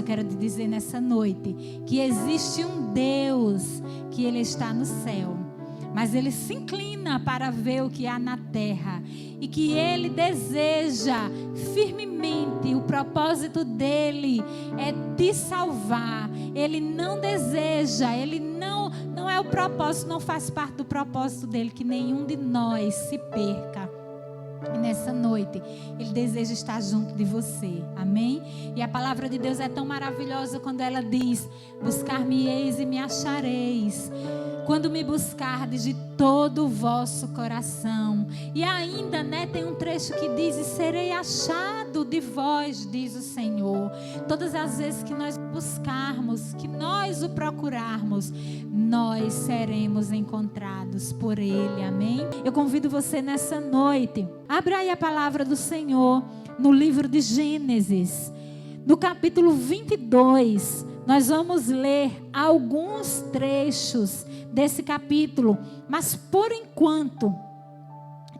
Eu quero te dizer nessa noite que existe um Deus que Ele está no céu, mas Ele se inclina para ver o que há na terra e que Ele deseja firmemente, o propósito dEle é te salvar. Ele não deseja, Ele não é o propósito, não faz parte do propósito dEle que nenhum de nós se perca. E nessa noite, Ele deseja estar junto de você, amém? E a palavra de Deus é tão maravilhosa quando ela diz: buscar-me-eis e me achareis, quando me buscardes de todo o vosso coração. E ainda, tem um trecho que diz: e serei achado de vós, diz o Senhor. Todas as vezes que nós buscarmos, que nós o procurarmos, nós seremos encontrados por Ele, amém? Eu convido você nessa noite, abra aí a palavra do Senhor no livro de Gênesis, no capítulo 22. Nós vamos ler alguns trechos desse capítulo, mas por enquanto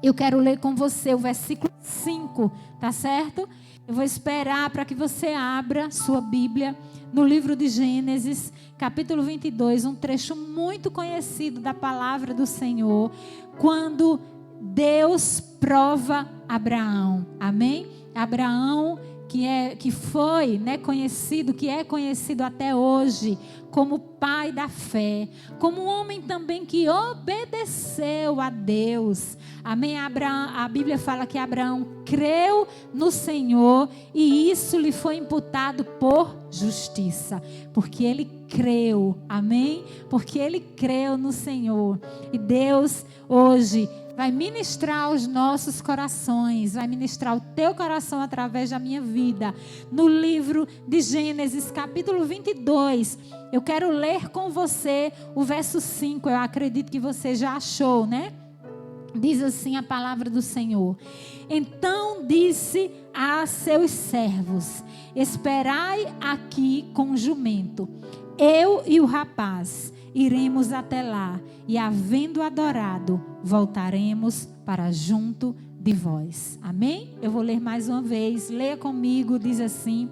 eu quero ler com você o versículo 5, tá certo? Eu vou esperar para que você abra sua Bíblia no livro de Gênesis, capítulo 22, um trecho muito conhecido da palavra do Senhor, quando Deus prova Abraão, amém? Abraão, que foi conhecido, que é conhecido até hoje como pai da fé, como um homem também que obedeceu a Deus, amém? A Bíblia fala que Abraão creu no Senhor e isso lhe foi imputado por justiça, porque ele creu, amém? Porque ele creu no Senhor. E Deus hoje vai ministrar os nossos corações, vai ministrar o teu coração através da minha vida. No livro de Gênesis, capítulo 22, eu quero ler com você o verso 5, eu acredito que você já achou, Diz assim a palavra do Senhor: então disse a seus servos: esperai aqui com o jumento, eu e o rapaz iremos até lá, e havendo adorado, voltaremos para junto de vós. Amém? Eu vou ler mais uma vez, leia comigo, diz assim: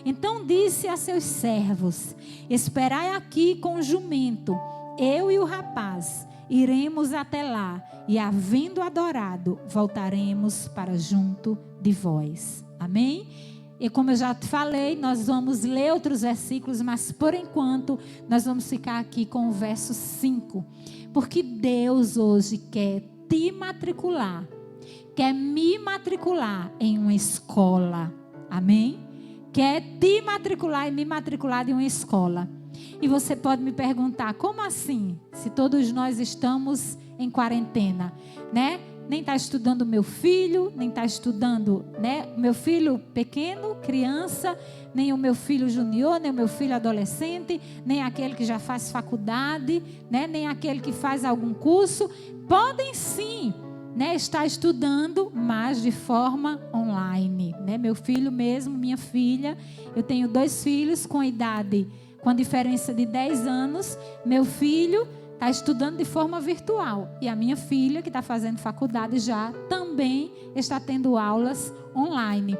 então disse a seus servos: esperai aqui com o jumento, eu e o rapaz iremos até lá, e havendo adorado, voltaremos para junto de vós. Amém? E como eu já te falei, nós vamos ler outros versículos, mas por enquanto nós vamos ficar aqui com o verso 5. Porque Deus hoje quer te matricular, quer me matricular em uma escola. Amém? Quer te matricular e me matricular em uma escola. E você pode me perguntar, como assim? Se todos nós estamos em quarentena, Nem está estudando meu filho, nem está estudando, meu filho pequeno, criança, nem o meu filho junior, nem o meu filho adolescente, nem aquele que já faz faculdade, nem aquele que faz algum curso. Podem sim, estar estudando, mas de forma online, Meu filho mesmo, minha filha, eu tenho 2 filhos com idade, com a diferença de 10 anos, meu filho está estudando de forma virtual. E a minha filha, que está fazendo faculdade já, também está tendo aulas online.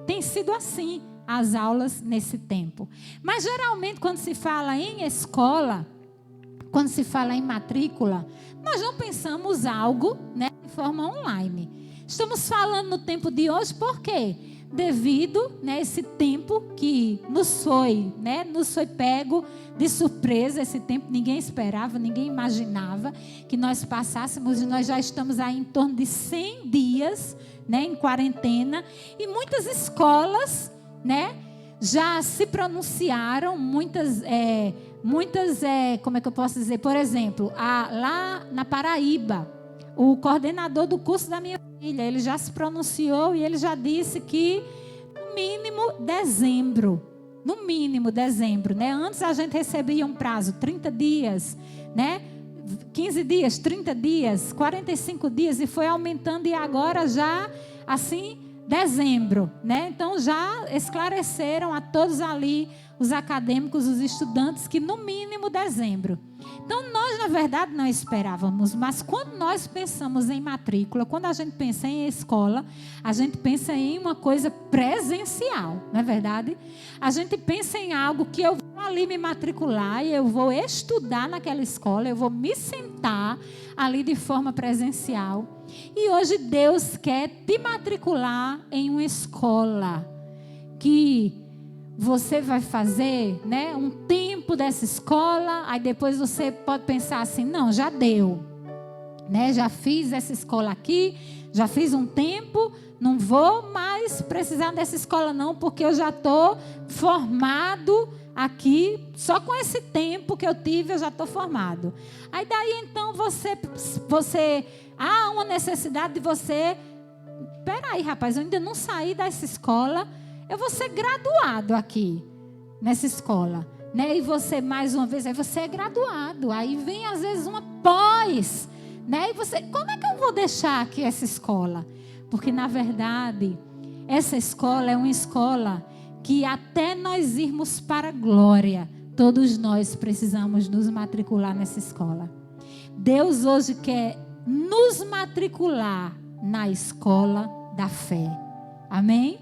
Tem sido assim as aulas nesse tempo. Mas geralmente quando se fala em escola, quando se fala em matrícula, nós não pensamos algo de forma online. Estamos falando no tempo de hoje, por quê? Devido esse tempo que nos foi pego de surpresa, esse tempo ninguém esperava, ninguém imaginava que nós passássemos, e nós já estamos aí em torno de 100 dias em quarentena, e muitas escolas já se pronunciaram, muitas, como é que eu posso dizer, por exemplo, lá na Paraíba, o coordenador do curso da minha filha, ele já se pronunciou e ele já disse que no mínimo dezembro, Antes a gente recebia um prazo, 30 dias, 15 dias, 30 dias, 45 dias, e foi aumentando, e agora já, assim, dezembro, né? Então já esclareceram a todos ali, os acadêmicos, os estudantes, que no mínimo dezembro. Então nós, na verdade, não esperávamos, mas quando nós pensamos em matrícula, quando a gente pensa em escola, a gente pensa em uma coisa presencial, não é verdade? A gente pensa em algo que eu vou ali me matricular e eu vou estudar naquela escola, eu vou me sentar ali de forma presencial. E hoje Deus quer te matricular em uma escola que você vai fazer, né, um tempo dessa escola, aí depois você pode pensar assim, não, já deu, né, já fiz essa escola aqui, já fiz um tempo, não vou mais precisar dessa escola não, porque eu já estou formado aqui, só com esse tempo que eu tive eu já estou formado. Aí daí então você há uma necessidade de você, peraí rapaz, eu ainda não saí dessa escola, eu vou ser graduado aqui, nessa escola, né? E você, mais uma vez, aí você é graduado. Aí vem, às vezes, uma pós, né? E você, como é que eu vou deixar aqui essa escola? Porque, na verdade, essa escola é uma escola que até nós irmos para a glória, todos nós precisamos nos matricular nessa escola. Deus hoje quer nos matricular na escola da fé. Amém?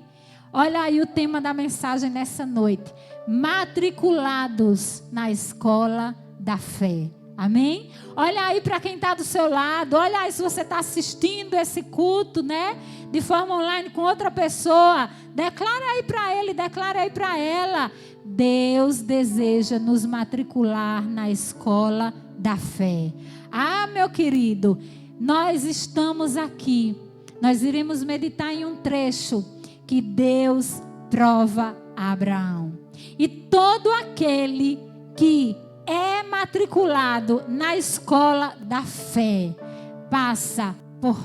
Olha aí o tema da mensagem nessa noite. Matriculados na escola da fé. Amém? Olha aí para quem está do seu lado. Olha aí se você está assistindo esse culto, né? De forma online com outra pessoa. Declara aí para ele, declara aí para ela. Deus deseja nos matricular na escola da fé. Ah, meu querido, nós estamos aqui. Nós iremos meditar em um trecho que Deus prova a Abraão. E todo aquele que é matriculado na escola da fé passa por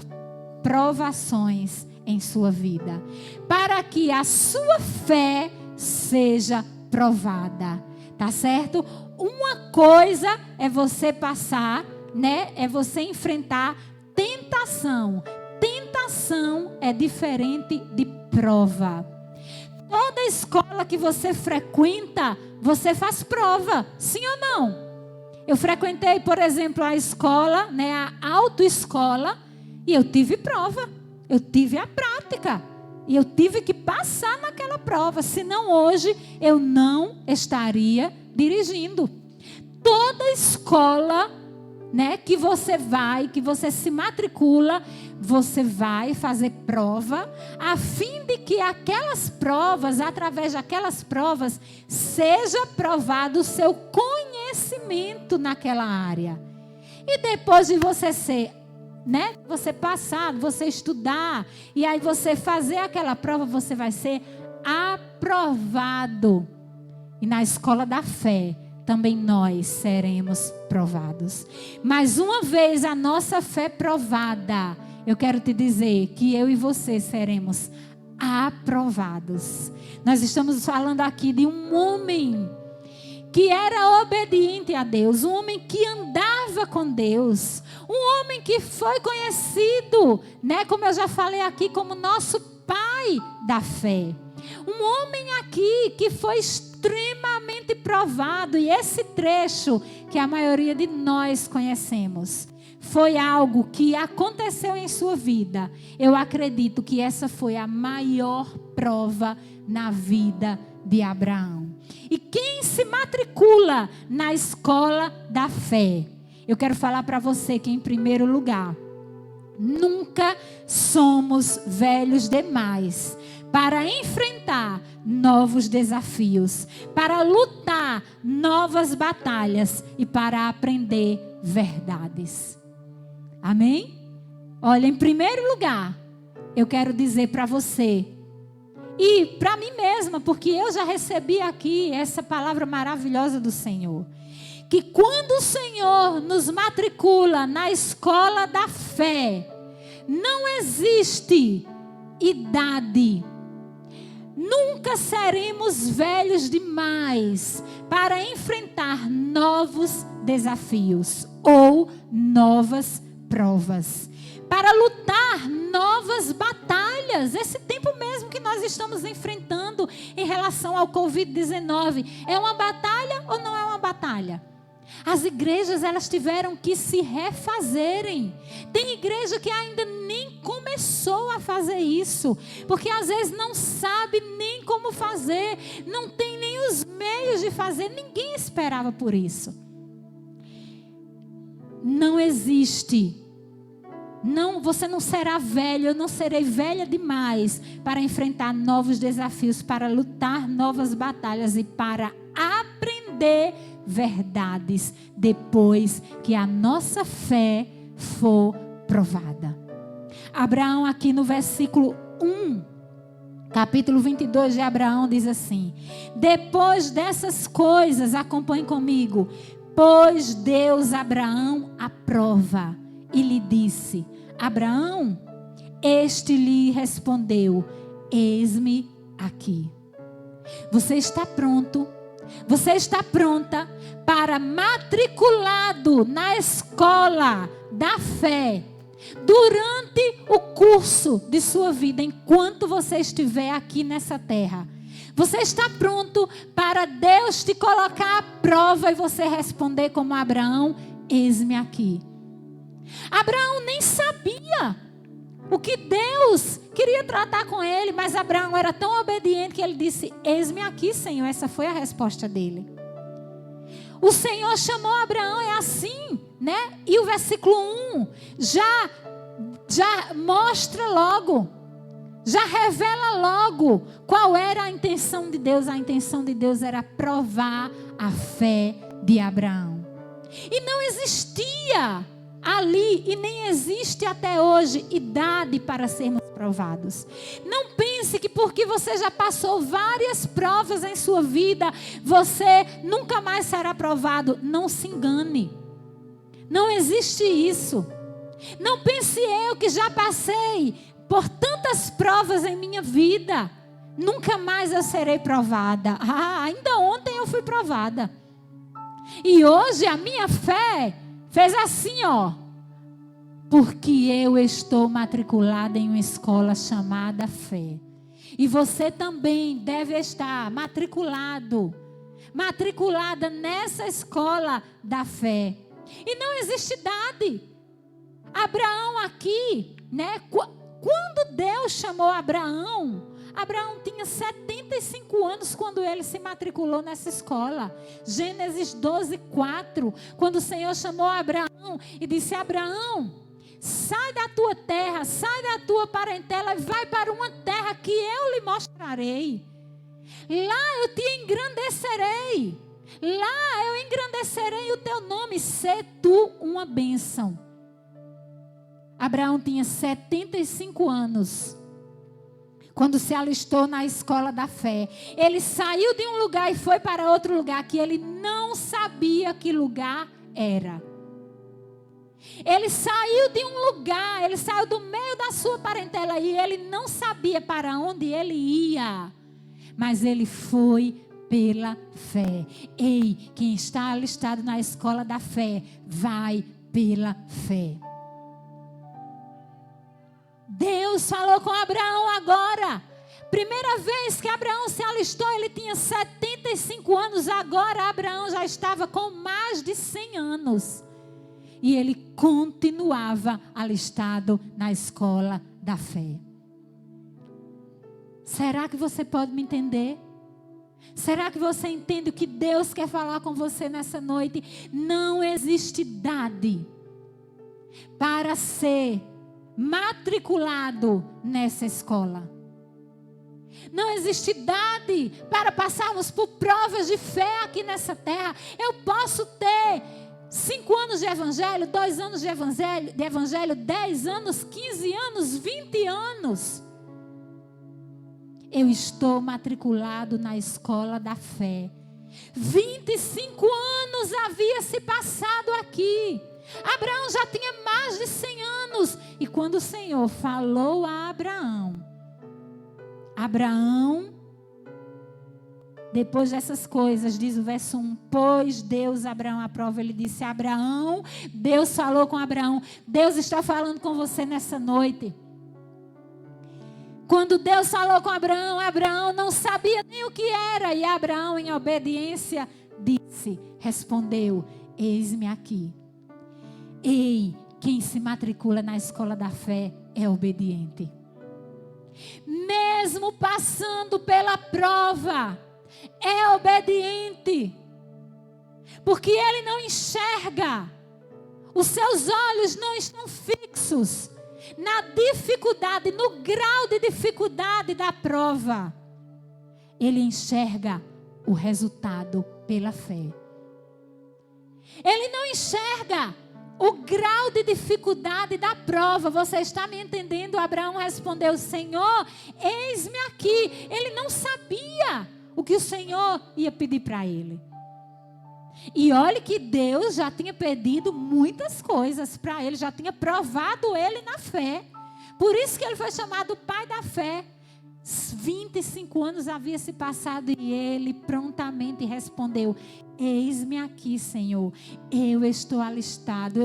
provações em sua vida, para que a sua fé seja provada. Tá certo? Uma coisa é você passar, né? É você enfrentar tentação. Tentação é diferente de prova. Toda escola que você frequenta, você faz prova, sim ou não? Eu frequentei, por exemplo, a escola, né, a autoescola, e eu tive prova, eu tive a prática, e eu tive que passar naquela prova, senão hoje eu não estaria dirigindo. Toda escola, né, que você vai, que você se matricula, você vai fazer prova, a fim de que aquelas provas, através daquelas provas, seja provado o seu conhecimento naquela área. E depois de você ser, né, você passar, você estudar, e aí você fazer aquela prova, você vai ser aprovado. E na escola da fé, também nós seremos provados. Mas uma vez a nossa fé provada, eu quero te dizer que eu e você seremos aprovados. Nós estamos falando aqui de um homem que era obediente a Deus, um homem que andava com Deus, um homem que foi conhecido, né, como eu já falei aqui, como nosso pai da fé. Um homem aqui que foi extremamente provado, e esse trecho que a maioria de nós conhecemos foi algo que aconteceu em sua vida. Eu acredito que essa foi a maior prova na vida de Abraão. E quem se matricula na escola da fé? Eu quero falar para você que, em primeiro lugar, nunca somos velhos demais para enfrentar novos desafios, para lutar novas batalhas e para aprender verdades. Amém? Olha, em primeiro lugar, eu quero dizer para você e para mim mesma, porque eu já recebi aqui essa palavra maravilhosa do Senhor, que quando o Senhor nos matricula na escola da fé, não existe idade. Nunca seremos velhos demais para enfrentar novos desafios ou novas provas, para lutar novas batalhas. Esse tempo que nós estamos enfrentando em relação ao Covid-19. É uma batalha ou não é uma batalha? As igrejas, elas tiveram que se refazerem. Tem igreja que ainda nem começou a fazer isso, porque às vezes não sabe nem como fazer, não tem nem os meios de fazer. Ninguém esperava por isso. Não existe. Não, você não será velho, eu não serei velha demais para enfrentar novos desafios, para lutar novas batalhas e para aprender verdades depois que a nossa fé for provada. Abraão, aqui no versículo 1, capítulo 22 de Abraão, diz assim: depois dessas coisas, acompanhe comigo, pôs Deus Abraão à prova e lhe disse: Abraão, este lhe respondeu: eis-me aqui. Você está pronto? Você está pronta para matriculado na escola da fé durante o curso de sua vida, enquanto você estiver aqui nessa terra? Você está pronto para Deus te colocar à prova e você responder como Abraão: eis-me aqui? Abraão nem sabia o que Deus queria tratar com ele, mas Abraão era tão obediente que ele disse: eis-me aqui, Senhor. Essa foi a resposta dele. O Senhor chamou Abraão, é assim, né? E o versículo 1 já mostra logo, já revela logo qual era a intenção de Deus. A intenção de Deus era provar a fé de Abraão. E não existia ali, e nem existe até hoje, idade para sermos provados. Não pense que porque você já passou várias provas em sua vida, você nunca mais será provado. Não se engane. Não existe isso. Não pense eu que já passei por tantas provas em minha vida, nunca mais eu serei provada. Ainda ontem eu fui provada. E hoje a minha fé fez assim, ó. Porque eu estou matriculada em uma escola chamada fé. E você também deve estar matriculada nessa escola da fé. E não existe idade. Abraão aqui, né? Quando Deus chamou Abraão tinha 75 anos quando ele se matriculou nessa escola. Gênesis 12:4, quando o Senhor chamou Abraão e disse: Abraão, sai da tua terra, sai da tua parentela e vai para uma terra que eu lhe mostrarei. Lá eu te engrandecerei. Lá eu engrandecerei o teu nome, sê tu uma bênção. Abraão tinha 75 anos quando se alistou na escola da fé. Ele saiu de um lugar e foi para outro lugar que ele não sabia que lugar era. Ele saiu de um lugar, ele saiu do meio da sua parentela e ele não sabia para onde ele ia. Mas ele foi pela fé. Ei, quem está alistado na escola da fé, vai pela fé. Deus falou com Abraão agora. Primeira vez que Abraão se alistou, ele tinha 75 anos. Agora Abraão já estava com mais de 100 anos. E ele continuava alistado na escola da fé. Será que você pode me entender? Será que você entende o que Deus quer falar com você nessa noite? Não existe idade para ser matriculado nessa escola. Não existe idade para passarmos por provas de fé aqui nessa terra. Eu posso ter 5 anos de evangelho, 2 anos de evangelho, 10 anos, 15 anos, 20 anos. Eu estou matriculado na escola da fé. 25 anos havia se passado aqui. Abraão já tinha mais de 100 anos. E quando o Senhor falou a Abraão, depois dessas coisas, diz o verso 1, pôs Deus Abraão à prova. Ele disse: Abraão, Deus falou com Abraão. Deus está falando com você nessa noite. Quando Deus falou com Abraão, Abraão não sabia nem o que era. E Abraão, em obediência, respondeu: eis-me aqui. Ei, quem se matricula na escola da fé é obediente. Mesmo passando pela prova, é obediente. Porque ele não enxerga. Os seus olhos não estão fixos na dificuldade, no grau de dificuldade da prova. Ele enxerga o resultado pela fé. Ele não enxerga o grau de dificuldade da prova. Você está me entendendo? Abraão respondeu: Senhor, eis-me aqui. Ele não sabia o que o Senhor ia pedir para ele. E olhe que Deus já tinha pedido muitas coisas para ele, já tinha provado ele na fé. Por isso que ele foi chamado pai da fé. 25 anos havia se passado e ele prontamente respondeu: eis-me aqui, Senhor. Eu estou alistado,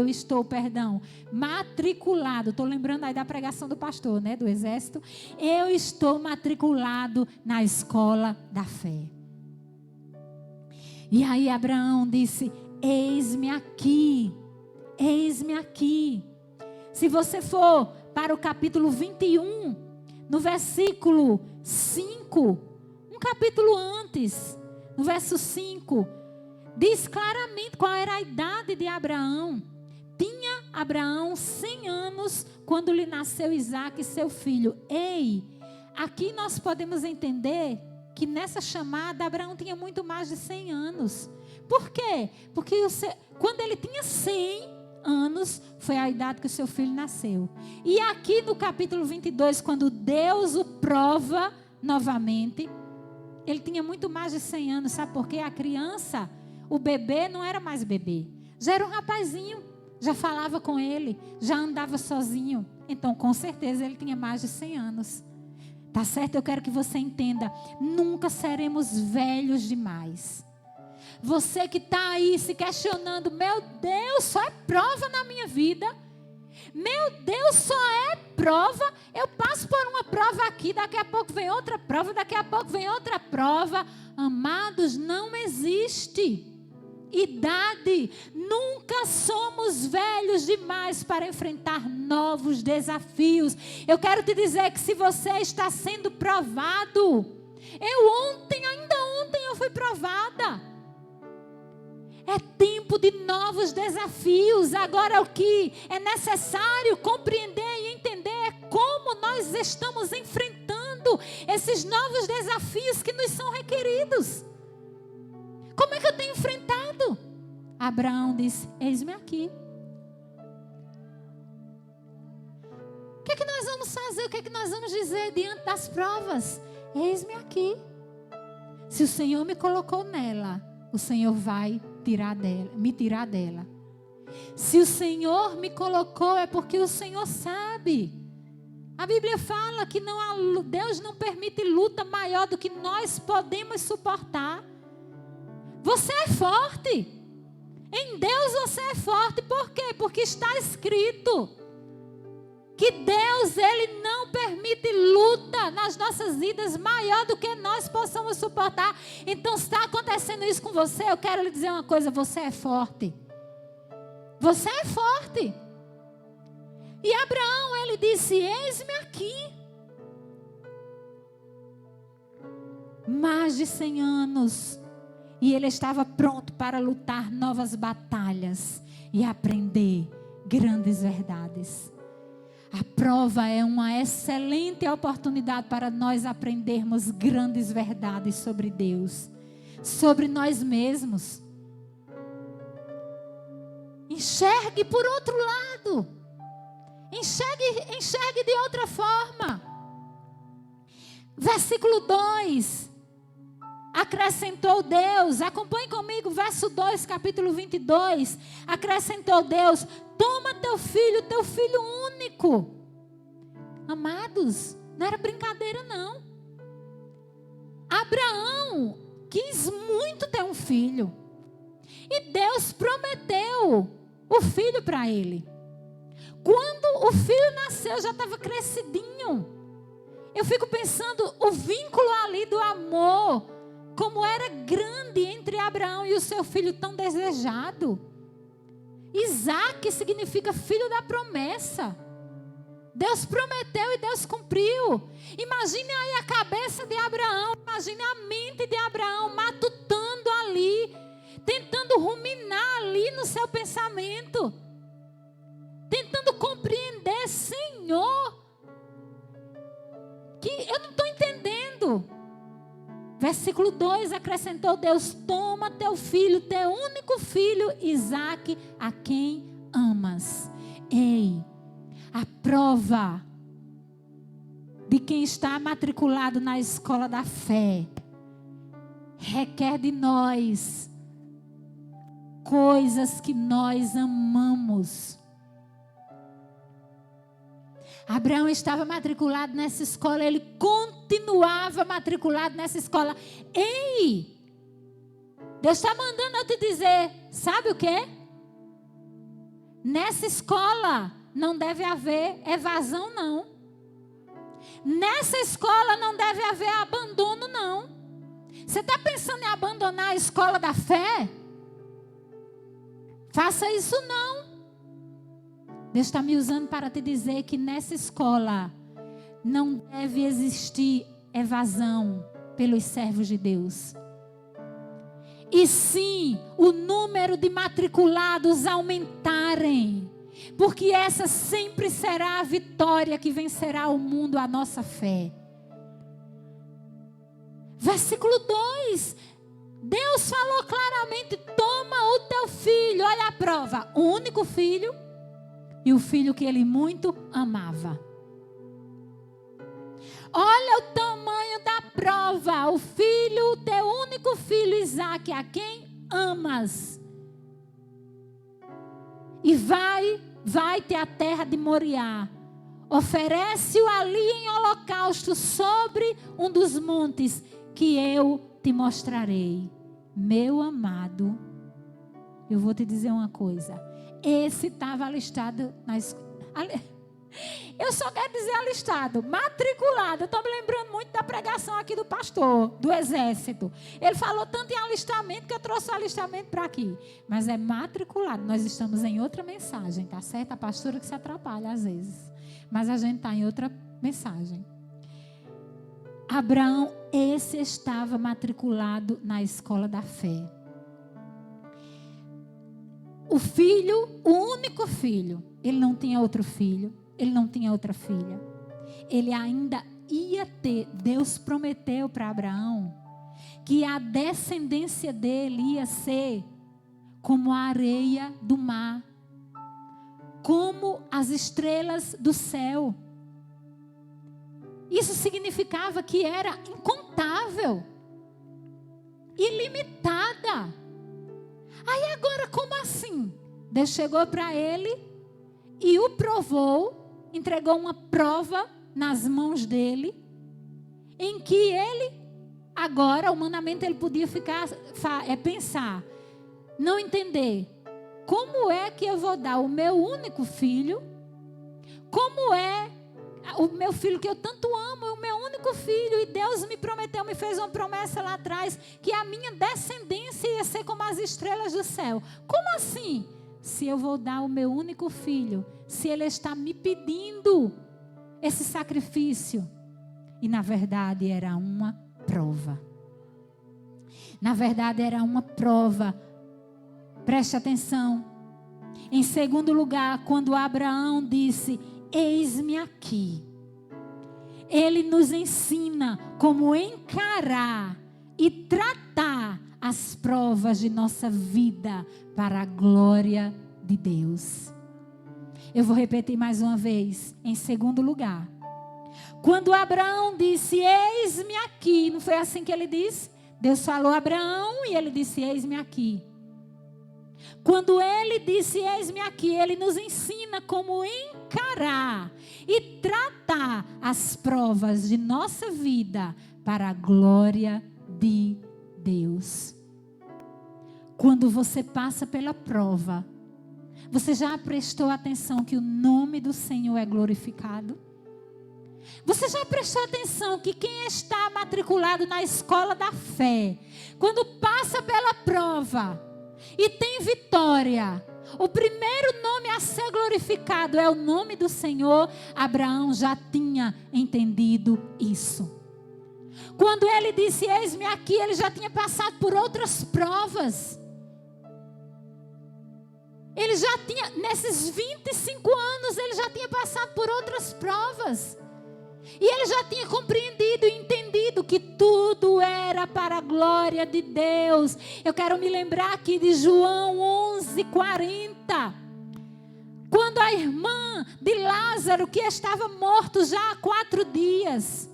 matriculado. Estou lembrando aí da pregação do pastor, né, do exército. Eu estou matriculado na escola da fé. E aí Abraão disse: eis-me aqui, eis-me aqui. Se você for para o capítulo 21, no versículo 5, um capítulo antes, no verso 5, diz claramente qual era a idade de Abraão. Tinha Abraão 100 anos quando lhe nasceu Isaque, seu filho. Ei, aqui nós podemos entender que nessa chamada Abraão tinha muito mais de 100 anos. Por quê? Porque quando ele tinha 100 anos, foi a idade que o seu filho nasceu. E aqui no capítulo 22, quando Deus o prova novamente, ele tinha muito mais de 100 anos. Sabe por quê? A criança, o bebê não era mais bebê. Já era um rapazinho, já falava com ele, já andava sozinho. Então, com certeza, ele tinha mais de 100 anos. Tá certo? Eu quero que você entenda. Nunca seremos velhos demais. Você que está aí se questionando: meu Deus, só é prova na minha vida. Meu Deus, só é prova. Eu passo por uma prova aqui, daqui a pouco vem outra prova, daqui a pouco vem outra prova. Amados, não existe idade. Nunca somos velhos demais para enfrentar novos desafios. Eu quero te dizer que se você está sendo provado, ainda ontem eu fui provada. É tempo de novos desafios. Agora o que é necessário compreender e entender é como nós estamos enfrentando esses novos desafios que nos são requeridos. Como é que eu tenho enfrentado? Abraão disse: eis-me aqui. O que é que nós vamos fazer? O que é que nós vamos dizer diante das provas? Eis-me aqui. Se o Senhor me colocou nela, o Senhor vai me tirar dela. Se o Senhor me colocou, é porque o Senhor sabe. A Bíblia fala que Deus não permite luta maior do que nós podemos suportar. Você é forte. Em Deus você é forte. Por quê? Porque está escrito que Deus, Ele não permite luta nas nossas vidas maior do que nós possamos suportar. Então, se está acontecendo isso com você, eu quero lhe dizer uma coisa: você é forte. Você é forte. E Abraão, ele disse: eis-me aqui. Mais de 100 anos. E ele estava pronto para lutar novas batalhas e aprender grandes verdades. A prova é uma excelente oportunidade para nós aprendermos grandes verdades sobre Deus, sobre nós mesmos. Enxergue por outro lado. Enxergue de outra forma. Versículo 2. Acrescentou Deus, acompanhe comigo, verso 2, capítulo 22. Acrescentou Deus: toma teu filho único. Amados, não era brincadeira não. Abraão quis muito ter um filho. E Deus prometeu o filho para ele. Quando o filho nasceu, já estava crescidinho. Eu fico pensando o vínculo ali do amor, como era grande entre Abraão e o seu filho tão desejado. Isaac significa filho da promessa. Deus prometeu e Deus cumpriu. Imagine aí a cabeça de Abraão, imagine a mente de Abraão matutando ali, tentando ruminar ali no seu pensamento, tentando compreender, Senhor, que eu não estou entendendo. Versículo 2, acrescentou Deus: toma teu filho, teu único filho, Isaque, a quem amas. Ei, a prova de quem está matriculado na escola da fé requer de nós coisas que nós amamos. Abraão estava matriculado nessa escola, ele continuava matriculado nessa escola. Ei, Deus está mandando eu te dizer, sabe o quê? Nessa escola não deve haver evasão, não. Nessa escola não deve haver abandono, não. Você está pensando em abandonar a escola da fé? Faça isso não. Deus está me usando para te dizer que nessa escola não deve existir evasão pelos servos de Deus. E sim, o número de matriculados aumentarem. Porque essa sempre será a vitória que vencerá o mundo, a nossa fé. Versículo 2. Deus falou claramente: toma o teu filho. Olha a prova. O único filho. E o filho que ele muito amava. Olha o tamanho da prova. O filho, o teu único filho Isaque, a quem amas. E vai-te à terra de Moriá. Oferece-o ali em holocausto sobre um dos montes que eu te mostrarei. Meu amado, eu vou te dizer uma coisa. Esse estava alistado na escola. Eu só quero dizer alistado, matriculado. Eu estou me lembrando muito da pregação aqui do pastor, do exército. Ele falou tanto em alistamento que eu trouxe o alistamento para aqui. Mas é matriculado. Nós estamos em outra mensagem, tá certo? A pastora que se atrapalha às vezes. Mas a gente está em outra mensagem. Abraão, esse estava matriculado na escola da fé. O filho, o único filho, ele não tinha outro filho, ele não tinha outra filha. Ele ainda ia ter, Deus prometeu para Abraão que a descendência dele ia ser como a areia do mar, como as estrelas do céu. Isso significava que era incontável, ilimitada. Aí agora, como assim? Deus chegou para ele e o provou, entregou uma prova nas mãos dele, em que ele, agora, humanamente, ele podia pensar, não entender, como é que eu vou dar o meu único filho, como é o meu filho que eu tanto amo, é o meu único filho, e Deus me prometeu, me fez uma promessa lá atrás, que a minha descendência ia ser como as estrelas do céu. Como assim? Se eu vou dar o meu único filho, se ele está me pedindo esse sacrifício. E na verdade era uma prova. Na verdade era uma prova. Preste atenção. Em segundo lugar, quando Abraão disse: eis-me aqui. Ele nos ensina como encarar e tratar as provas de nossa vida para a glória de Deus. Eu vou repetir mais uma vez. Em segundo lugar, quando Abraão disse: eis-me aqui. Não foi assim que ele disse? Deus falou a Abraão e ele disse: eis-me aqui. Quando ele disse: eis-me aqui, ele nos ensina como encarar e tratar as provas de nossa vida para a glória de Deus. Quando você passa pela prova, você já prestou atenção que o nome do Senhor é glorificado? Você já prestou atenção que quem está matriculado na escola da fé, quando passa pela prova e tem vitória, o primeiro nome a ser glorificado é o nome do Senhor? Abraão já tinha entendido isso. Quando ele disse, eis-me aqui, ele já tinha passado por outras provas. Ele já tinha, nesses 25 anos, ele já tinha passado por outras provas. E ele já tinha compreendido e entendido que tudo era para a glória de Deus. Eu quero me lembrar aqui de João 11:40. Quando a irmã de Lázaro, que estava morto já há 4 dias.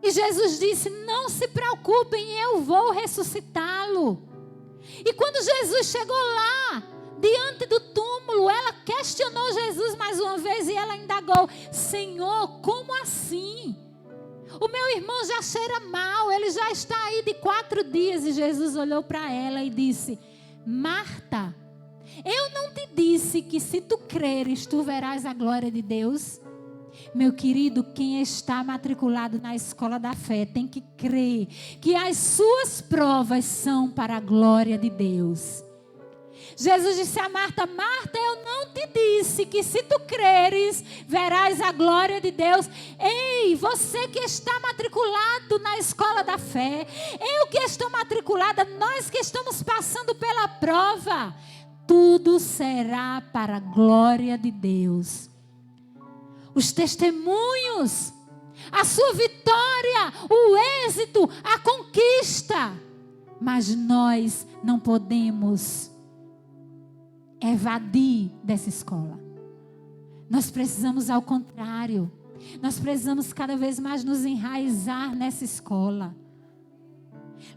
E Jesus disse, não se preocupem, eu vou ressuscitá-lo. E quando Jesus chegou lá, diante do túmulo, ela questionou Jesus mais uma vez e ela indagou, Senhor, como assim? O meu irmão já cheira mal, ele já está aí de 4 dias. E Jesus olhou para ela e disse, Marta, eu não te disse que se tu creres, tu verás a glória de Deus? Meu querido, quem está matriculado na escola da fé tem que crer que as suas provas são para a glória de Deus. Jesus disse a Marta, Marta, eu não te disse que se tu creres, verás a glória de Deus. Ei, você que está matriculado na escola da fé, eu que estou matriculada, nós que estamos passando pela prova, tudo será para a glória de Deus. Os testemunhos, a sua vitória, o êxito, a conquista. Mas nós não podemos evadir dessa escola. Nós precisamos, ao contrário, nós precisamos cada vez mais nos enraizar nessa escola.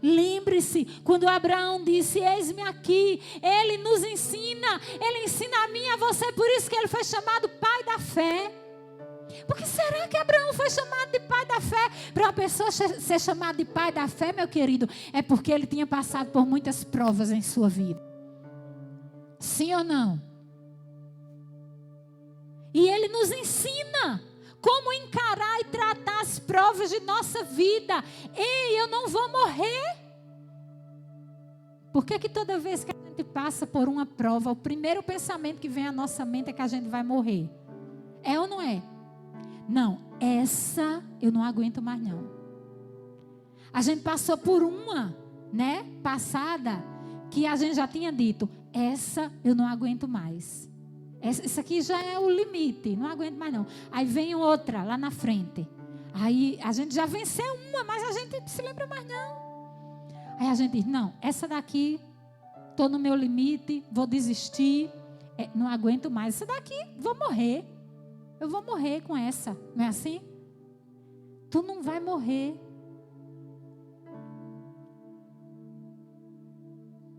Lembre-se, quando Abraão disse, eis-me aqui, ele nos ensina, ele ensina a mim e a você, por isso que ele foi chamado pai da fé. Porque será que Abraão foi chamado de pai da fé? Para uma pessoa ser chamada de pai da fé, meu querido, é porque ele tinha passado por muitas provas em sua vida. Sim ou não? E ele nos ensina como encarar e tratar as provas de nossa vida. Ei, eu não vou morrer. Por que toda vez que a gente passa por uma prova, o primeiro pensamento que vem à nossa mente é que a gente vai morrer? É ou não é? Não, essa eu não aguento mais não. A gente passou por uma, passada, que a gente já tinha dito, essa eu não aguento mais. Isso aqui já é o limite, não aguento mais não. Aí vem outra lá na frente. Aí a gente já venceu uma, mas a gente não se lembra mais não. Aí a gente diz, não, essa daqui, estou no meu limite, vou desistir, não aguento mais. Essa daqui, vou morrer. Eu vou morrer com essa, não é assim? Tu não vai morrer.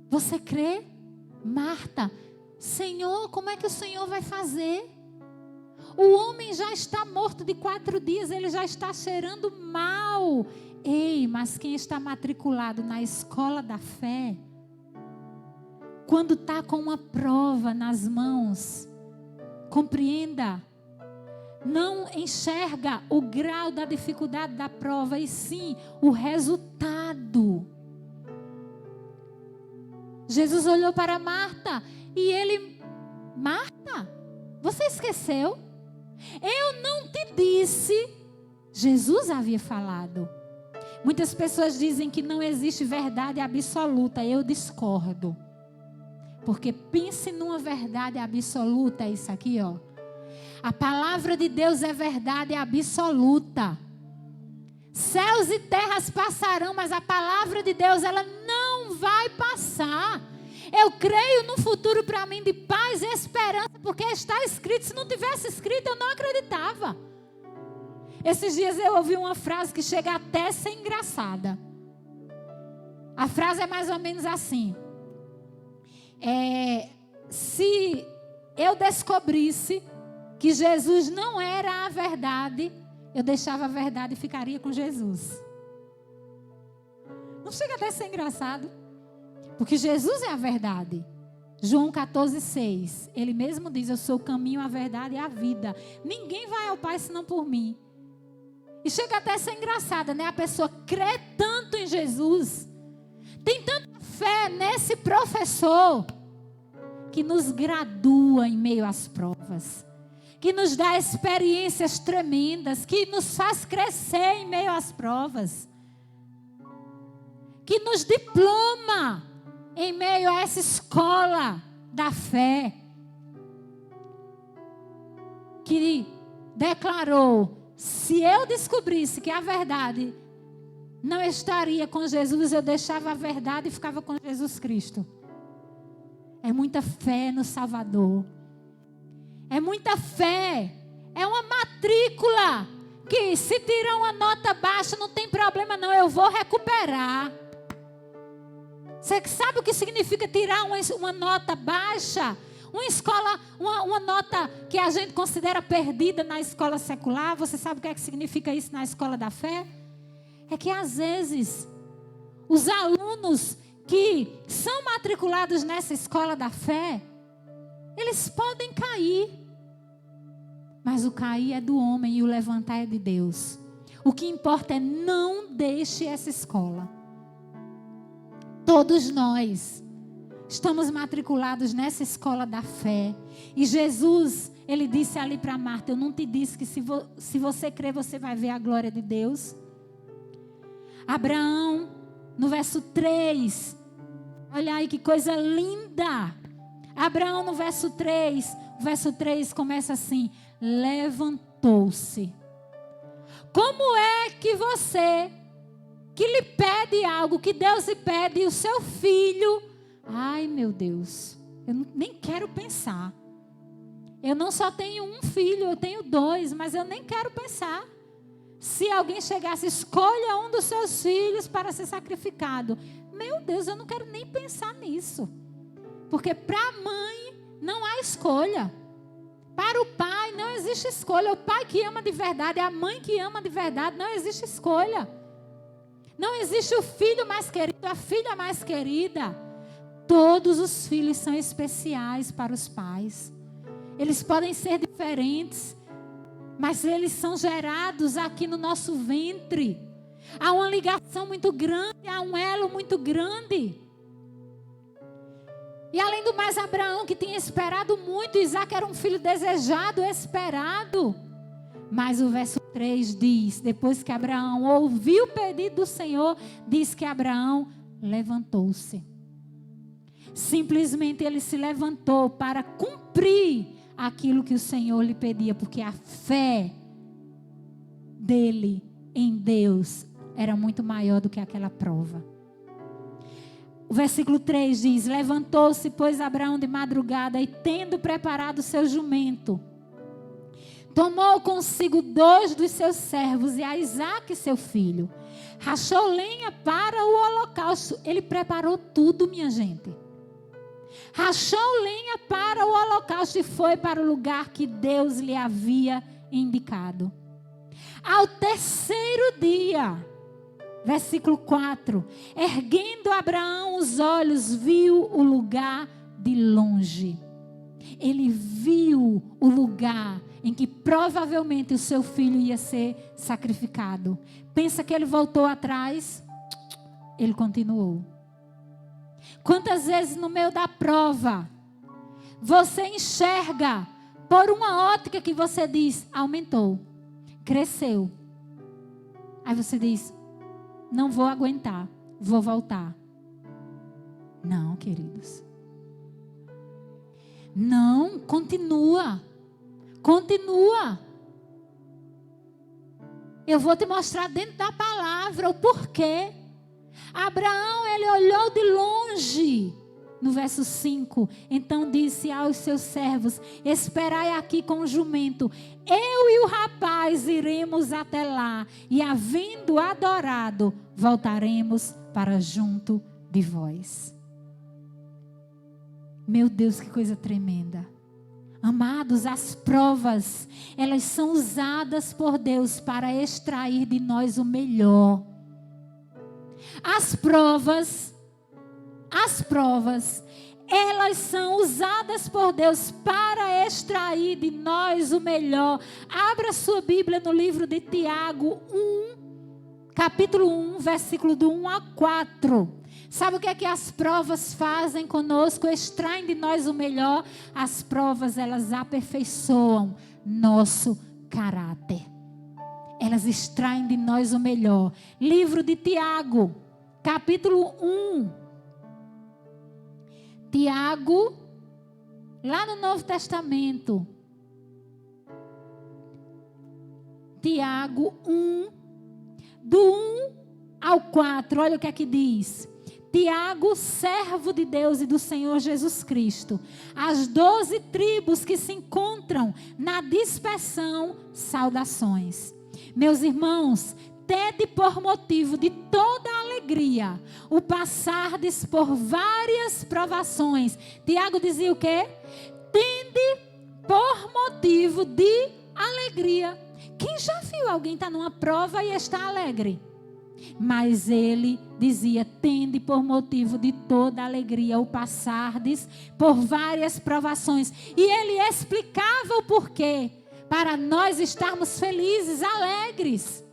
Você crê? Marta, Senhor, como é que o Senhor vai fazer? O homem já está morto de 4 dias, ele já está cheirando mal. Ei, mas quem está matriculado na escola da fé, quando está com uma prova nas mãos, compreenda, não enxerga o grau da dificuldade da prova, e sim o resultado. Jesus olhou para Marta e ele, Marta, você esqueceu? Eu não te disse. Jesus havia falado. Muitas pessoas dizem que não existe verdade absoluta. Eu discordo. Porque pense numa verdade absoluta, é isso aqui, ó. A palavra de Deus é verdade absoluta. Céus e terras passarão, mas a palavra de Deus, ela não vai passar. Eu creio no futuro para mim de paz e esperança, porque está escrito. Se não tivesse escrito, eu não acreditava. Esses dias eu ouvi uma frase que chega até a ser engraçada. A frase é mais ou menos assim. Se eu descobrisse que Jesus não era a verdade, eu deixava a verdade e ficaria com Jesus. Não chega até a ser engraçado? Porque Jesus é a verdade. João 14,6. Ele mesmo diz: eu sou o caminho, a verdade e a vida. Ninguém vai ao Pai senão por mim. E chega até a ser engraçada, né? A pessoa crê tanto em Jesus, tem tanta fé nesse professor, que nos gradua em meio às provas, que nos dá experiências tremendas, que nos faz crescer em meio às provas, que nos diploma em meio a essa escola da fé, que declarou: se eu descobrisse que a verdade não estaria com Jesus, eu deixava a verdade e ficava com Jesus Cristo. É muita fé no Salvador. É muita fé. É uma matrícula que, se tirar uma nota baixa, não tem problema não, eu vou recuperar. Você sabe o que significa tirar uma nota baixa? Uma nota que a gente considera perdida na escola secular. Você sabe o que é que significa isso na escola da fé? É que às vezes os alunos que são matriculados nessa escola da fé, eles podem cair, mas o cair é do homem e o levantar é de Deus. O que importa é: não deixe essa escola. Todos nós estamos matriculados nessa escola da fé. E Jesus, ele disse ali para Marta: eu não te disse que se você crer, você vai ver a glória de Deus? Abraão, no verso 3, olha aí que coisa linda. Abraão, no verso 3, o verso 3 começa assim: levantou-se. Como é que você, que lhe pede algo, que Deus lhe pede, e o seu filho... Ai, meu Deus, eu nem quero pensar. Eu não só tenho um filho, eu tenho 2, mas eu nem quero pensar. Se alguém chegasse: escolha um dos seus filhos para ser sacrificado. Meu Deus, eu não quero nem pensar nisso. Porque para a mãe não há escolha. Para o pai não existe escolha. O pai que ama de verdade, a mãe que ama de verdade, não existe escolha. Não existe o filho mais querido, a filha mais querida. Todos os filhos são especiais para os pais. Eles podem ser diferentes, mas eles são gerados aqui no nosso ventre. Há uma ligação muito grande, há um elo muito grande. E além do mais, Abraão, que tinha esperado muito, Isaac era um filho desejado, esperado. Mas o verso 3 diz: depois que Abraão ouviu o pedido do Senhor, diz que Abraão levantou-se. Simplesmente ele se levantou para cumprir aquilo que o Senhor lhe pedia, porque a fé dele em Deus era muito maior do que aquela prova. O versículo 3 diz: levantou-se, pois, Abraão de madrugada, e tendo preparado seu jumento, tomou consigo 2 dos seus servos e a Isaque seu filho, rachou lenha para o holocausto. Ele preparou tudo, minha gente. Rachou lenha para o holocausto e foi para o lugar que Deus lhe havia indicado. Ao terceiro dia, versículo 4, erguendo Abraão os olhos, viu o lugar de longe. Ele viu o lugar em que provavelmente o seu filho ia ser sacrificado. Pensa que ele voltou atrás? Ele continuou. Quantas vezes no meio da prova você enxerga por uma ótica que você diz: aumentou, cresceu. Aí você diz: não vou aguentar, vou voltar. Não, queridos. Não, continua. Continua. Eu vou te mostrar dentro da palavra o porquê. Abraão, ele olhou de longe. No verso 5, então disse aos seus servos: esperai aqui com o jumento, eu e o rapaz iremos até lá, e havendo adorado, voltaremos para junto de vós. Meu Deus, que coisa tremenda. Amados, as provas, elas são usadas por Deus para extrair de nós o melhor. As provas, elas são usadas por Deus para extrair de nós o melhor. Abra sua Bíblia no livro de Tiago 1, capítulo 1, versículo do 1 a 4. Sabe o que é que as provas fazem conosco? Extraem de nós o melhor. As provas, elas aperfeiçoam nosso caráter. Elas extraem de nós o melhor. Livro de Tiago, capítulo 1. Tiago, lá no Novo Testamento. Tiago 1, do 1 ao 4. Olha o que é que diz. Tiago, servo de Deus e do Senhor Jesus Cristo, as 12 tribos que se encontram na dispersão, saudações. Meus irmãos, tende por motivo de toda alegria o passardes por várias provações. Tiago dizia o quê? Tende por motivo de alegria. Quem já viu alguém estar numa prova e está alegre? Mas ele dizia, tende por motivo de toda alegria o passardes por várias provações. E ele explicava o porquê, para nós estarmos felizes, alegres.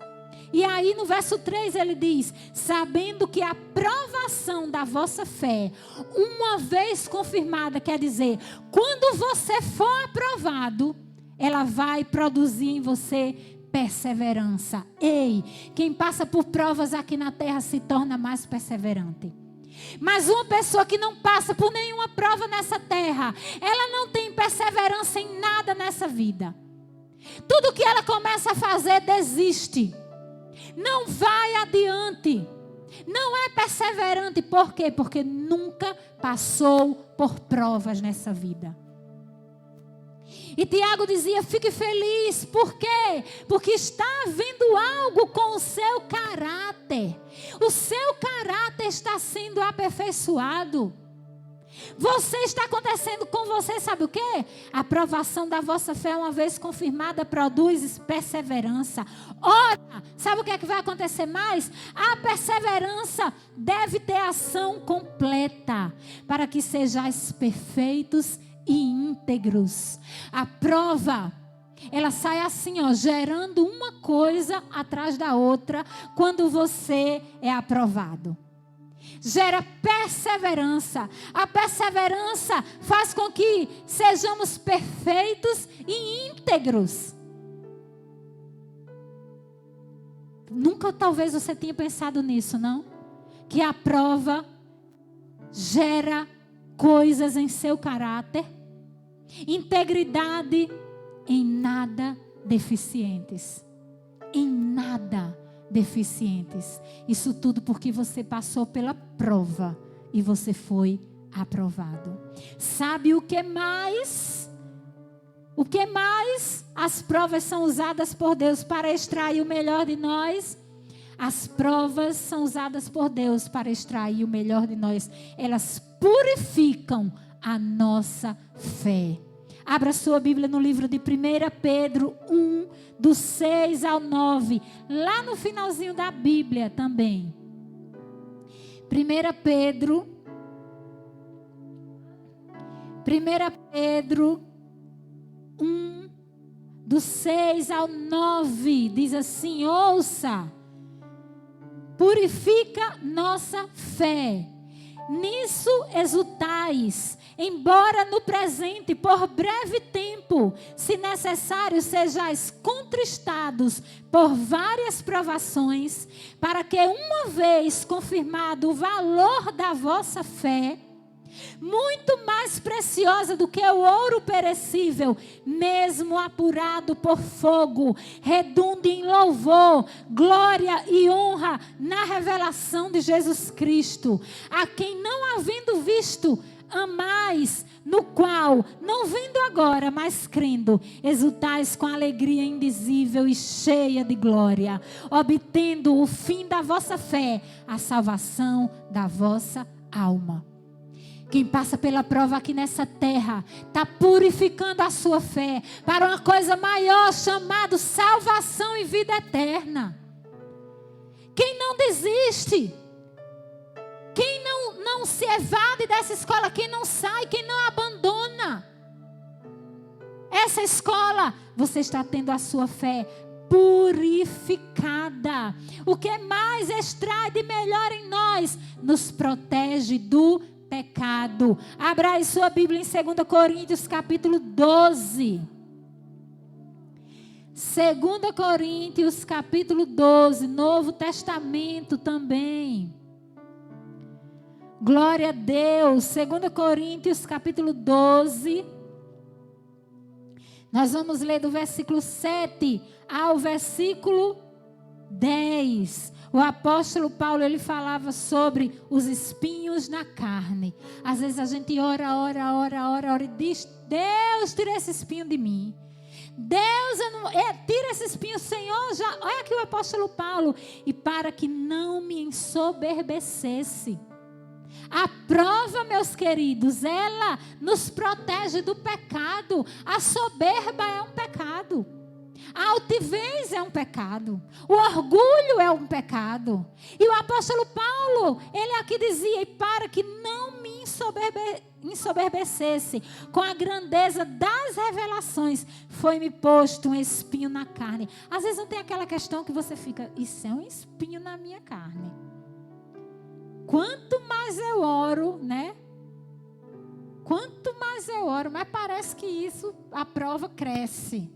E aí no verso 3 ele diz, sabendo que a provação da vossa fé, uma vez confirmada, quer dizer, quando você for aprovado, ela vai produzir em você perseverança. Ei, quem passa por provas aqui na terra se torna mais perseverante. Mas uma pessoa que não passa por nenhuma prova nessa terra, ela não tem perseverança em nada nessa vida. Tudo que ela começa a fazer, desiste. Não vai adiante. Não é perseverante. Por quê? Porque nunca passou por provas nessa vida. E Tiago dizia, fique feliz. Por quê? Porque está havendo algo com o seu caráter. O seu caráter está sendo aperfeiçoado. Você está acontecendo com você, sabe o quê? A aprovação da vossa fé, uma vez confirmada, produz perseverança. Ora, sabe o que é que vai acontecer mais? A perseverança deve ter ação completa, para que sejais perfeitos e íntegros. A prova, ela sai assim, ó, gerando uma coisa atrás da outra, quando você é aprovado. Gera perseverança. A perseverança faz com que sejamos perfeitos e íntegros. Nunca talvez você tenha pensado nisso, não? Que a prova gera coisas em seu caráter, integridade, em nada deficientes. Em nada deficientes. Isso tudo porque você passou pela prova e você foi aprovado. Sabe o que mais? O que mais? As provas são usadas por Deus para extrair o melhor de nós. As provas são usadas por Deus para extrair o melhor de nós. Elas purificam a nossa fé. Abra sua Bíblia no livro de 1 Pedro 1, do 6 ao 9. Lá no finalzinho da Bíblia também. 1 Pedro 1, do 6 ao 9. Diz assim, ouça. Purifica nossa fé. Nisso exultais, embora no presente, por breve tempo, se necessário, sejais contristados por várias provações, para que uma vez confirmado o valor da vossa fé, muito mais preciosa do que o ouro perecível, mesmo apurado por fogo, redunde em louvor, glória e honra na revelação de Jesus Cristo, a quem não havendo visto, amais, no qual, não vendo agora, mas crendo, exultais com alegria indizível e cheia de glória, obtendo o fim da vossa fé, a salvação da vossa alma. Quem passa pela prova aqui nessa terra está purificando a sua fé para uma coisa maior, chamada salvação e vida eterna. Quem não desiste, quem não não se evade dessa escola, quem não sai, quem não abandona essa escola, você está tendo a sua fé purificada. O que mais extrai de melhor em nós nos protege do pecado. Abra aí sua Bíblia em 2 Coríntios capítulo 12. 2 Coríntios capítulo 12, Novo Testamento também. Glória a Deus. 2 Coríntios capítulo 12. Nós vamos ler do versículo 7 ao versículo 10. O apóstolo Paulo, ele falava sobre os espinhos na carne. Às vezes a gente ora e diz: Deus, tira esse espinho de mim. Deus, tira esse espinho, Senhor. Olha aqui o apóstolo Paulo. E para que não me ensoberbecesse. A prova, meus queridos, ela nos protege do pecado. A soberba é um pecado. A altivez é um pecado. O orgulho é um pecado. E o apóstolo Paulo, ele aqui dizia: e para que não me ensoberbecesse com a grandeza das revelações, foi-me posto um espinho na carne. Às vezes não tem aquela questão que você fica: isso é um espinho na minha carne. Quanto mais eu oro, né? Quanto mais eu oro, mas parece que isso, a prova cresce.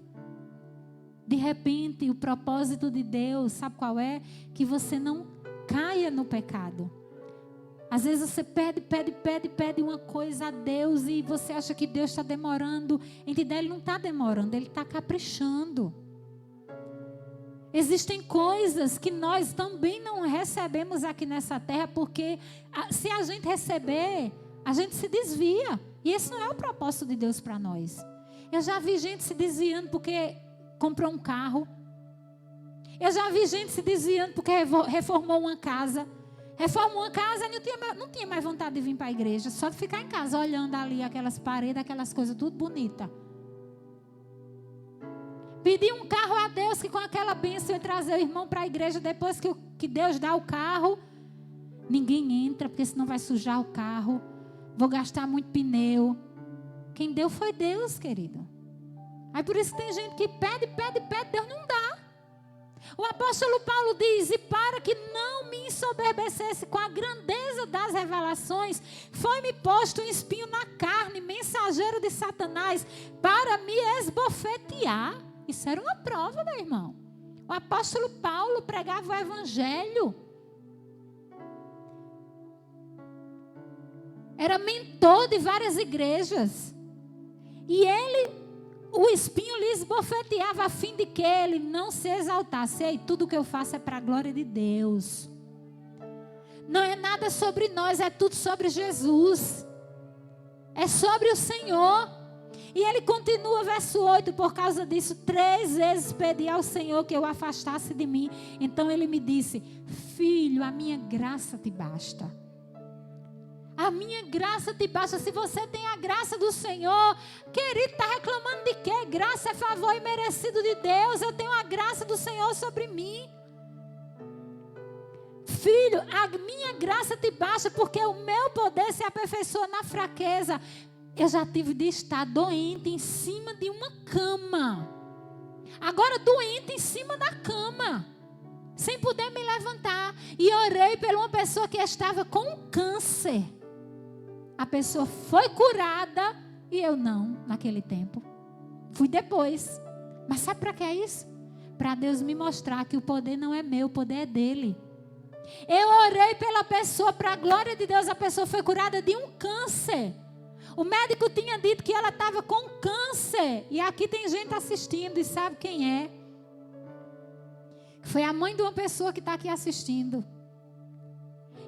De repente, o propósito de Deus, sabe qual é? Que você não caia no pecado. Às vezes você pede uma coisa a Deus e você acha que Deus está demorando. Entendeu? Ele não está demorando, Ele está caprichando. Existem coisas que nós também não recebemos aqui nessa terra, porque se a gente receber, a gente se desvia. E esse não é o propósito de Deus para nós. Eu já vi gente se desviando porque comprou um carro. Eu já vi gente se desviando porque reformou uma casa. Reformou uma casa e não tinha mais vontade de vir para a igreja. Só de ficar em casa olhando ali aquelas paredes, aquelas coisas tudo bonita. Pedir um carro a Deus, que com aquela bênção e trazer o irmão para a igreja, depois que Deus dá o carro, ninguém entra, porque senão vai sujar o carro. Vou gastar muito pneu. Quem deu foi Deus, querido. Aí por isso tem gente que pede, Deus não dá. O apóstolo Paulo diz: e para que não me ensoberbecesse com a grandeza das revelações, foi-me posto um espinho na carne, mensageiro de Satanás, para me esbofetear. Isso era uma prova, meu irmão. O apóstolo Paulo pregava o evangelho. Era mentor de várias igrejas. E o espinho lhe esbofeteava a fim de que ele não se exaltasse. Ei, tudo que eu faço é para a glória de Deus. Não é nada sobre nós, é tudo sobre Jesus. É sobre o Senhor. E ele continua, verso 8, por causa disso, 3 vezes pedi ao Senhor que eu afastasse de mim. Então ele me disse: filho, a minha graça te basta. A minha graça te basta. Se você tem a graça do Senhor, querido, está reclamando de quê? Graça é favor imerecido de Deus. Eu tenho a graça do Senhor sobre mim. Filho, a minha graça te basta, porque o meu poder se aperfeiçoa na fraqueza. Eu já tive de estar doente em cima de uma cama. Agora doente em cima da cama. Sem poder me levantar. E orei por uma pessoa que estava com câncer. A pessoa foi curada e eu não, naquele tempo. Fui depois. Mas sabe para que é isso? Para Deus me mostrar que o poder não é meu, o poder é dele. Eu orei pela pessoa, para a glória de Deus, a pessoa foi curada de um câncer. O médico tinha dito que ela estava com câncer. E aqui tem gente assistindo e sabe quem é. Foi a mãe de uma pessoa que está aqui assistindo.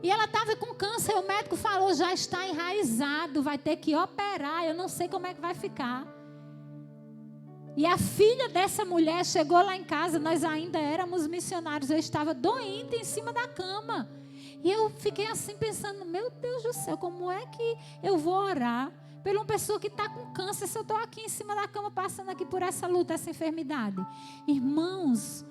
E ela estava com câncer. O médico falou: já está enraizado, vai ter que operar. Eu não sei como é que vai ficar. E a filha dessa mulher chegou lá em casa. Nós ainda éramos missionários. Eu estava doente em cima da cama. E eu fiquei assim pensando: meu Deus do céu, como é que eu vou orar por uma pessoa que está com câncer se eu estou aqui em cima da cama passando aqui por essa luta, essa enfermidade? Irmãos,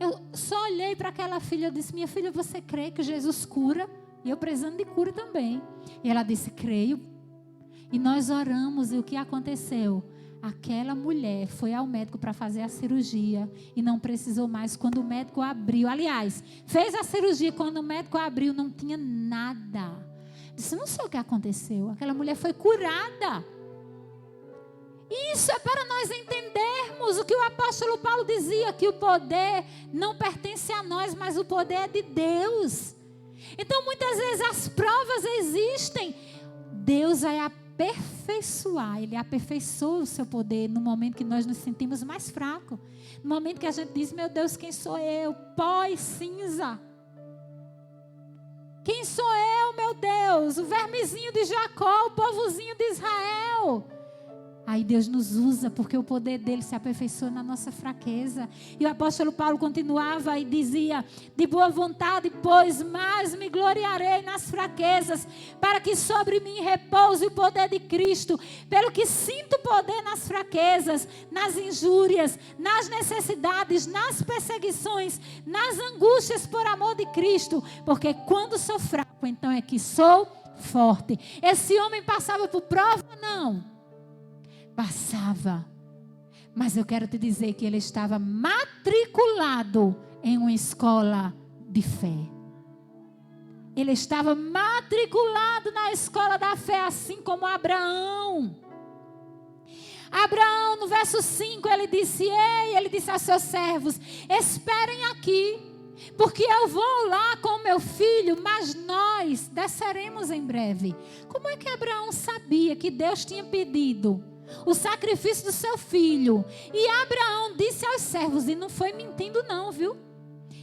eu só olhei para aquela filha e disse: minha filha, você crê que Jesus cura? E eu precisando de cura também. E ela disse, creio. E nós oramos, e o que aconteceu? Aquela mulher foi ao médico para fazer a cirurgia e não precisou mais. Quando o médico abriu, aliás, fez a cirurgia, quando o médico abriu, não tinha nada. Disse, não sei o que aconteceu. Aquela mulher foi curada. Isso é para nós entendermos o que o apóstolo Paulo dizia, que o poder não pertence a nós, mas o poder é de Deus. Então muitas vezes as provas existem. Deus vai aperfeiçoar, Ele aperfeiçoa o seu poder no momento que nós nos sentimos mais fracos. No momento que a gente diz, meu Deus, quem sou eu? Pó e cinza. Quem sou eu, meu Deus? O vermezinho de Jacó, o povozinho de Israel. Aí Deus nos usa, porque o poder dele se aperfeiçoa na nossa fraqueza. E o apóstolo Paulo continuava e dizia, de boa vontade, pois mais me gloriarei nas fraquezas, para que sobre mim repouse o poder de Cristo. Pelo que sinto poder nas fraquezas, nas injúrias, nas necessidades, nas perseguições, nas angústias por amor de Cristo. Porque quando sou fraco, então é que sou forte. Esse homem passava por prova? Não. Passava, mas eu quero te dizer que ele estava matriculado em uma escola de fé. Ele estava matriculado na escola da fé, assim como Abraão. Abraão, no verso 5, ele disse aos seus servos, esperem aqui, porque eu vou lá com meu filho, mas nós desceremos em breve. Como é que Abraão sabia que Deus tinha pedido o sacrifício do seu filho? E Abraão disse aos servos, e não foi mentindo não, viu?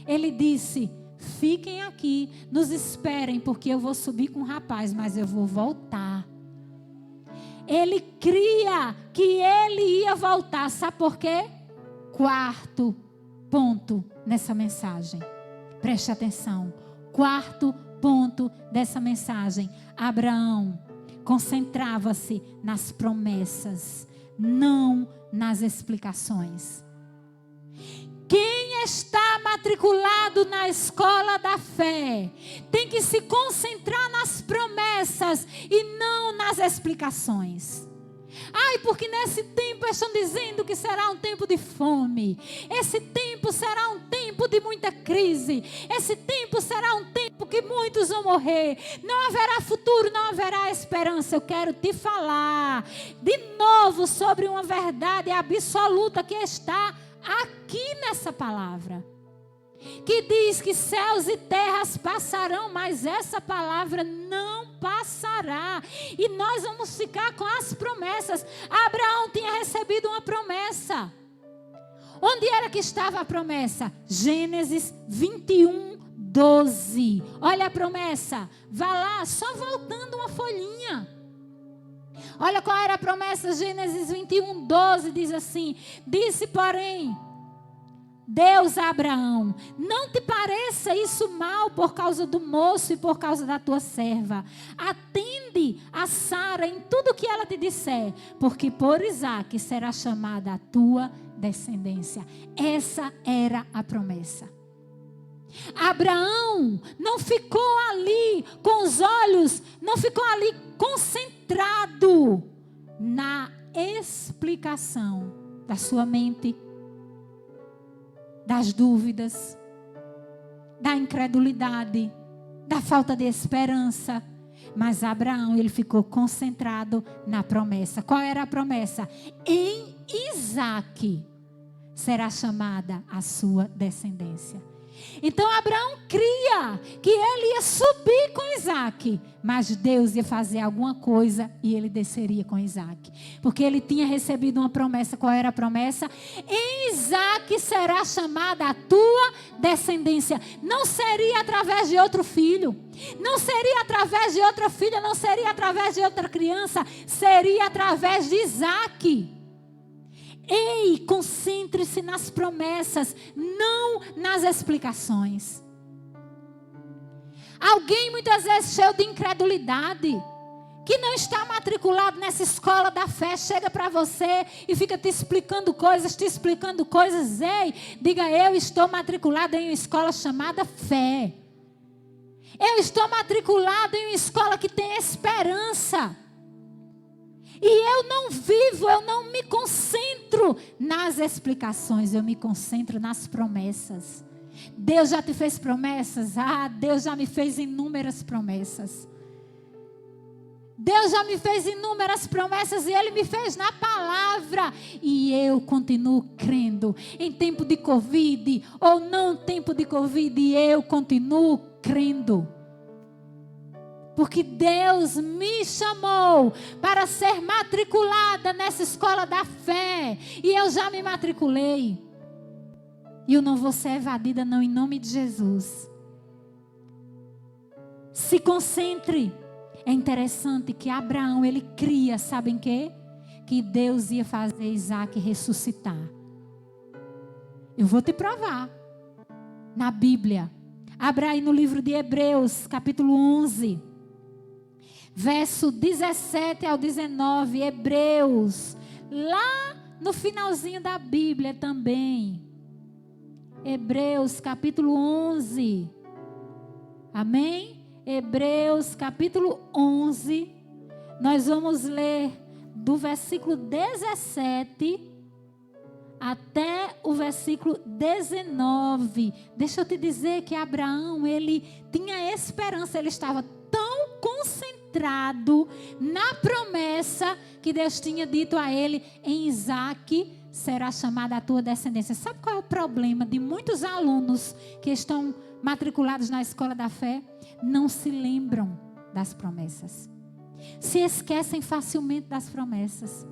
Ele disse, fiquem aqui, nos esperem, porque eu vou subir com o rapaz, mas eu vou voltar. Ele cria que ele ia voltar, sabe por quê? Quarto ponto nessa mensagem, preste atenção, quarto ponto dessa mensagem, Abraão concentrava-se nas promessas, não nas explicações. Quem está matriculado na escola da fé tem que se concentrar nas promessas e não nas explicações. Ai, porque nesse tempo estão dizendo que será um tempo de fome. Esse tempo será um tempo de muita crise. Esse tempo será um tempo que muitos vão morrer. Não haverá futuro, não haverá esperança. Eu quero te falar de novo sobre uma verdade absoluta que está aqui nessa palavra. Que diz que céus e terras passarão, mas essa palavra não passará. E nós vamos ficar com as promessas. Abraão tinha recebido uma promessa. Onde era que estava a promessa? Gênesis 21, 12. Olha a promessa. Vá lá, só voltando uma folhinha. Olha qual era a promessa. Gênesis 21, 12 diz assim: disse, porém, Deus a Abraão, não te pareça isso mal por causa do moço e por causa da tua serva. Atende a Sara em tudo que ela te disser, porque por Isaque será chamada a tua descendência. Essa era a promessa. Abraão não ficou ali com os olhos, não ficou ali concentrado na explicação da sua mente, das dúvidas, da incredulidade, da falta de esperança. Mas Abraão, ele ficou concentrado na promessa. Qual era a promessa? Em Isaque será chamada a sua descendência. Então Abraão cria que ele ia subir com Isaque, mas Deus ia fazer alguma coisa e ele desceria com Isaque, porque ele tinha recebido uma promessa. Qual era a promessa? Em Isaque será chamada a tua descendência. Não seria através de outro filho, não seria através de outra filha, não seria através de outra criança, seria através de Isaque. Ei, concentre-se nas promessas, não nas explicações. Alguém muitas vezes cheio de incredulidade, que não está matriculado nessa escola da fé, chega para você e fica te explicando coisas. Ei, diga, eu estou matriculado em uma escola chamada fé. Eu estou matriculado em uma escola que tem esperança. E eu não vivo, eu não me concentro nas explicações, eu me concentro nas promessas. Deus já te fez promessas? Ah, Deus já me fez inúmeras promessas. Deus já me fez inúmeras promessas e Ele me fez na palavra. E eu continuo crendo. Em tempo de Covid ou não tempo de Covid, eu continuo crendo. Porque Deus me chamou para ser matriculada nessa escola da fé. E eu já me matriculei. E eu não vou ser evadida não, em nome de Jesus. Se concentre. É interessante que Abraão, ele cria, sabem o quê? Que Deus ia fazer Isaac ressuscitar. Eu vou te provar. Na Bíblia. Abra aí no livro de Hebreus, capítulo 11. Verso 17 ao 19. Hebreus. Lá no finalzinho da Bíblia também. Hebreus, capítulo 11. Amém? Hebreus capítulo 11, nós vamos ler do versículo 17 até o versículo 19. Deixa eu te dizer que Abraão, ele tinha esperança, ele estava tão concentrado na promessa que Deus tinha dito a ele: em Isaque será chamada a tua descendência. Sabe qual é o problema de muitos alunos que estão matriculados na escola da fé? Não se lembram das promessas. Se esquecem facilmente das promessas.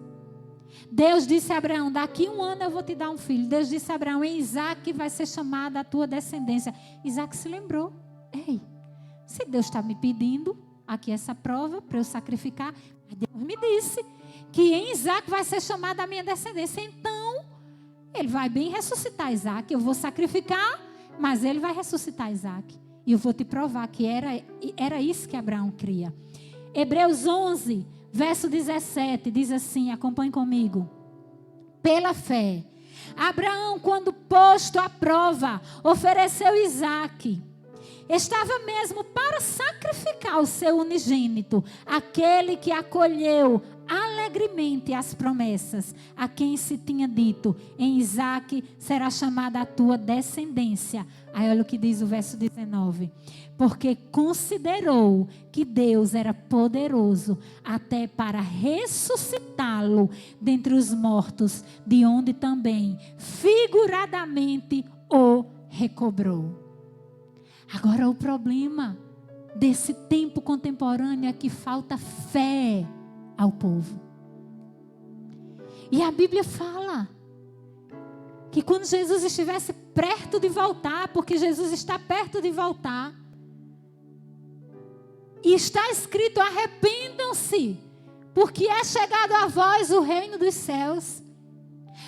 Deus disse a Abraão: daqui 1 ano eu vou te dar um filho. Deus disse a Abraão: em Isaque vai ser chamada a tua descendência. Isaque se lembrou: ei, se Deus está me pedindo aqui essa prova para eu sacrificar, Deus me disse que em Isaque vai ser chamada a minha descendência. Então, ele vai bem ressuscitar Isaque. Eu vou sacrificar, mas ele vai ressuscitar Isaque. E eu vou te provar que era isso que Abraão cria. Hebreus 11, verso 17, diz assim, acompanhe comigo. Pela fé, Abraão, quando posto à prova, ofereceu Isaque. Estava mesmo para sacrificar o seu unigênito, aquele que acolheu alegremente as promessas, a quem se tinha dito: em Isaque será chamada a tua descendência. Aí olha o que diz o verso 19: porque considerou que Deus era poderoso até para ressuscitá-lo dentre os mortos, de onde também figuradamente o recobrou. Agora o problema desse tempo contemporâneo é que falta fé ao povo. E a Bíblia fala que quando Jesus estivesse perto de voltar, porque Jesus está perto de voltar, e está escrito: arrependam-se, porque é chegado a vós o reino dos céus.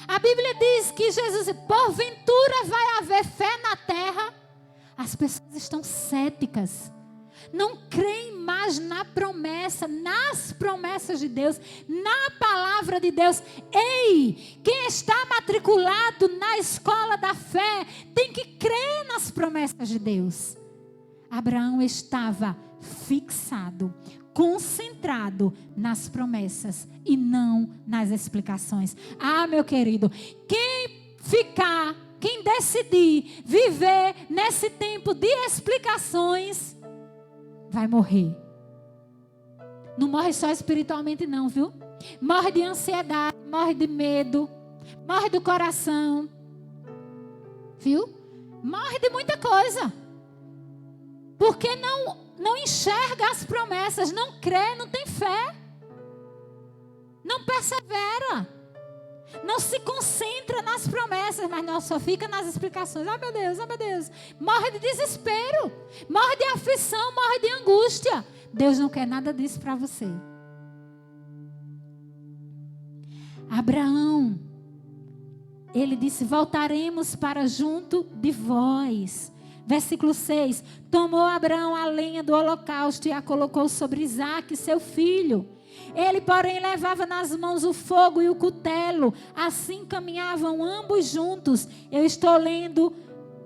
A Bíblia diz que Jesus, porventura vai haver fé na terra. As pessoas estão céticas, não creem mais na promessa, nas promessas de Deus, na palavra de Deus. Ei, quem está matriculado na escola da fé tem que crer nas promessas de Deus. Abraão estava fixado, concentrado nas promessas e não nas explicações. Ah, meu querido, quem decidir viver nesse tempo de explicações, vai morrer. Não morre só espiritualmente não, viu? Morre de ansiedade, morre de medo, morre do coração, viu? Morre de muita coisa. Porque não enxerga as promessas, não crê, não tem fé, não persevera, não se concentra nas promessas, mas não, só fica nas explicações. Ah, meu Deus, ah, meu Deus. Morre de desespero, morre de aflição, morre de angústia. Deus não quer nada disso para você. Abraão, ele disse: voltaremos para junto de vós. Versículo 6, tomou Abraão a lenha do holocausto e a colocou sobre Isaque, seu filho. Ele, porém, levava nas mãos o fogo e o cutelo. Assim caminhavam ambos juntos. Eu estou lendo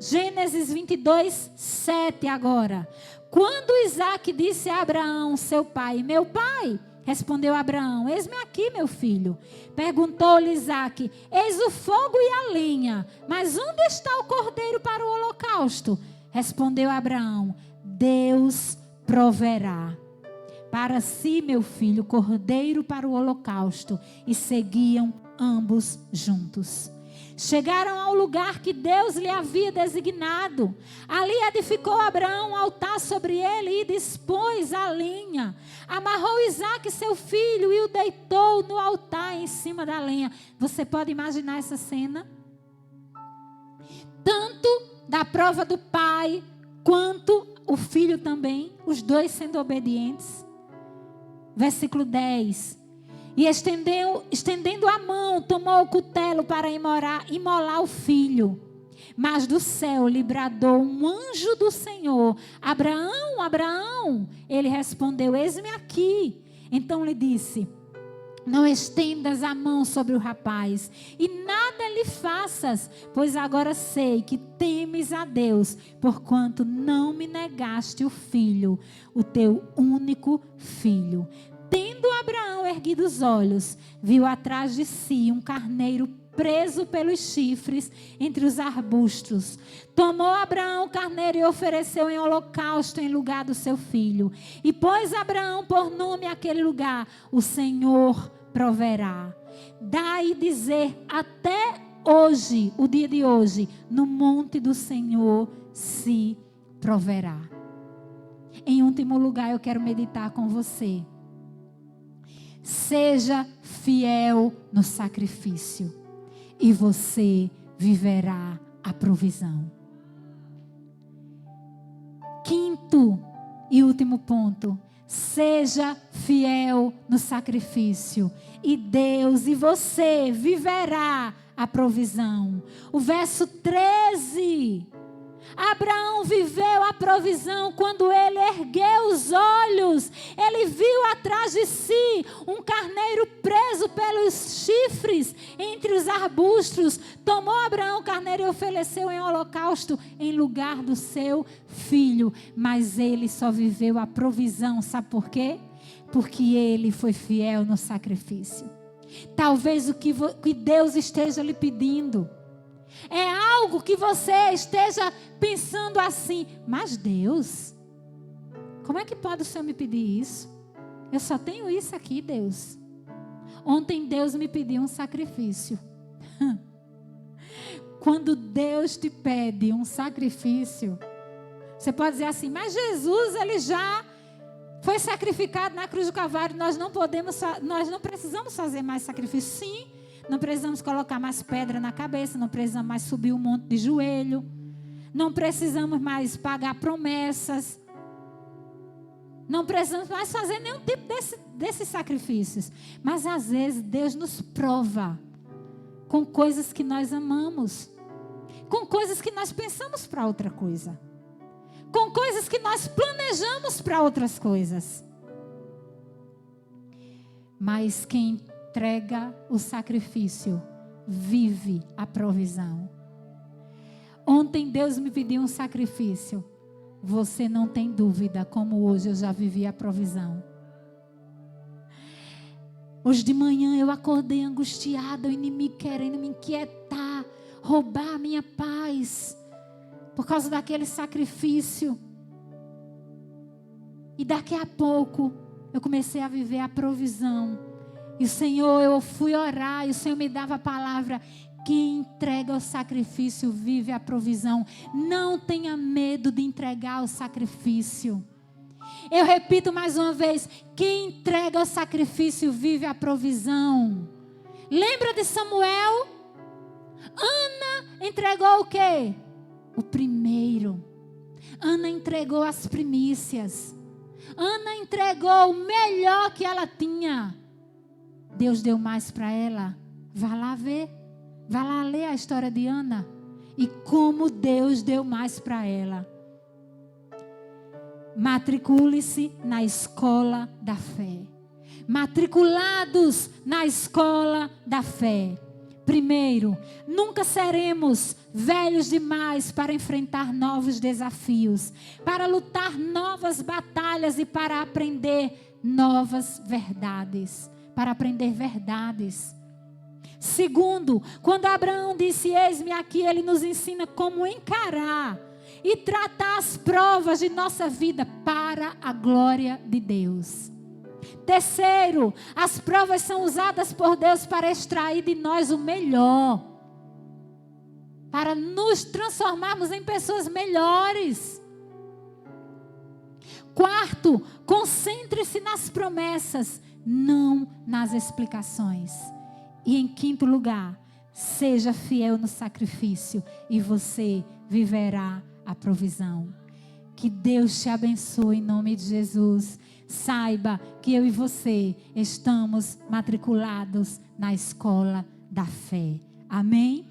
Gênesis 22, 7 agora. Quando Isaque disse a Abraão, seu pai: meu pai, respondeu Abraão: eis-me aqui, meu filho. Perguntou-lhe Isaque: eis o fogo e a lenha, mas onde está o cordeiro para o holocausto? Respondeu Abraão: Deus proverá para si, meu filho, cordeiro para o holocausto. E seguiam ambos juntos. Chegaram ao lugar que Deus lhe havia designado. Ali edificou Abraão um altar sobre ele e dispôs a lenha. Amarrou Isaque, seu filho, e o deitou no altar em cima da lenha. Você pode imaginar essa cena? Tanto da prova do pai, quanto o filho também, os dois sendo obedientes. Versículo 10. E estendendo a mão, tomou o cutelo para imolar o filho. Mas do céu lhe bradou um anjo do Senhor: Abraão, Abraão. Ele respondeu: eis-me aqui. Então lhe disse: não estendas a mão sobre o rapaz, e nada lhe faças, pois agora sei que temes a Deus, porquanto não me negaste o filho, o teu único filho. Tendo Abraão erguido os olhos, viu atrás de si um carneiro preso pelos chifres entre os arbustos. Tomou Abraão o carneiro e ofereceu em holocausto em lugar do seu filho. E pôs Abraão por nome àquele lugar: o Senhor proverá. Daí dizer até hoje, o dia de hoje: no monte do Senhor se proverá. Em último lugar, eu quero meditar com você. Seja fiel no sacrifício, e você viverá a provisão. Quinto e último ponto: seja fiel no sacrifício, e Deus e você viverá a provisão. O verso 13. Abraão viveu a provisão quando ele ergueu os olhos. Ele viu atrás de si um carneiro preso pelos chifres entre os arbustos. Tomou Abraão o carneiro e ofereceu em holocausto em lugar do seu filho. Mas ele só viveu a provisão. Sabe por quê? Porque ele foi fiel no sacrifício. Talvez o que Deus esteja lhe pedindo é algo que você esteja pensando assim: mas Deus, como é que pode o Senhor me pedir isso? Eu só tenho isso aqui, Deus. Ontem Deus me pediu um sacrifício. Quando Deus te pede um sacrifício, você pode dizer assim: mas Jesus, ele já foi sacrificado na cruz do Calvário. Nós não precisamos fazer mais sacrifício. Sim. Não precisamos colocar mais pedra na cabeça, não precisamos mais subir um monte de joelho, não precisamos mais pagar promessas, não precisamos mais fazer nenhum tipo desses sacrifícios. Mas às vezes Deus nos prova com coisas que nós amamos, com coisas que nós pensamos para outra coisa, com coisas que nós planejamos para outras coisas. Mas quem entrega o sacrifício vive a provisão. Ontem Deus me pediu um sacrifício. Você não tem dúvida como hoje eu já vivi a provisão. Hoje de manhã eu acordei angustiada, o inimigo querendo me inquietar, roubar a minha paz, por causa daquele sacrifício. E daqui a pouco eu comecei a viver a provisão. E o Senhor, eu fui orar e o Senhor me dava a palavra: quem entrega o sacrifício vive a provisão. Não tenha medo de entregar o sacrifício. Eu repito mais uma vez: quem entrega o sacrifício vive a provisão. Lembra de Samuel? Ana entregou o quê? O primeiro. Ana entregou as primícias. Ana entregou o melhor que ela tinha. Deus deu mais para ela. Vá lá ver. Vá lá ler a história de Ana. E como Deus deu mais para ela. Matricule-se na escola da fé. Matriculados na escola da fé. Primeiro, nunca seremos velhos demais para enfrentar novos desafios, para lutar novas batalhas e para aprender novas verdades. Para aprender verdades. Segundo, quando Abraão disse, eis-me aqui, ele nos ensina como encarar e tratar as provas de nossa vida para a glória de Deus. Terceiro, as provas são usadas por Deus para extrair de nós o melhor, para nos transformarmos em pessoas melhores. Quarto, concentre-se nas promessas, não nas explicações. E em quinto lugar, seja fiel no sacrifício e você viverá a provisão. Que Deus te abençoe em nome de Jesus. Saiba que eu e você estamos matriculados na escola da fé. Amém?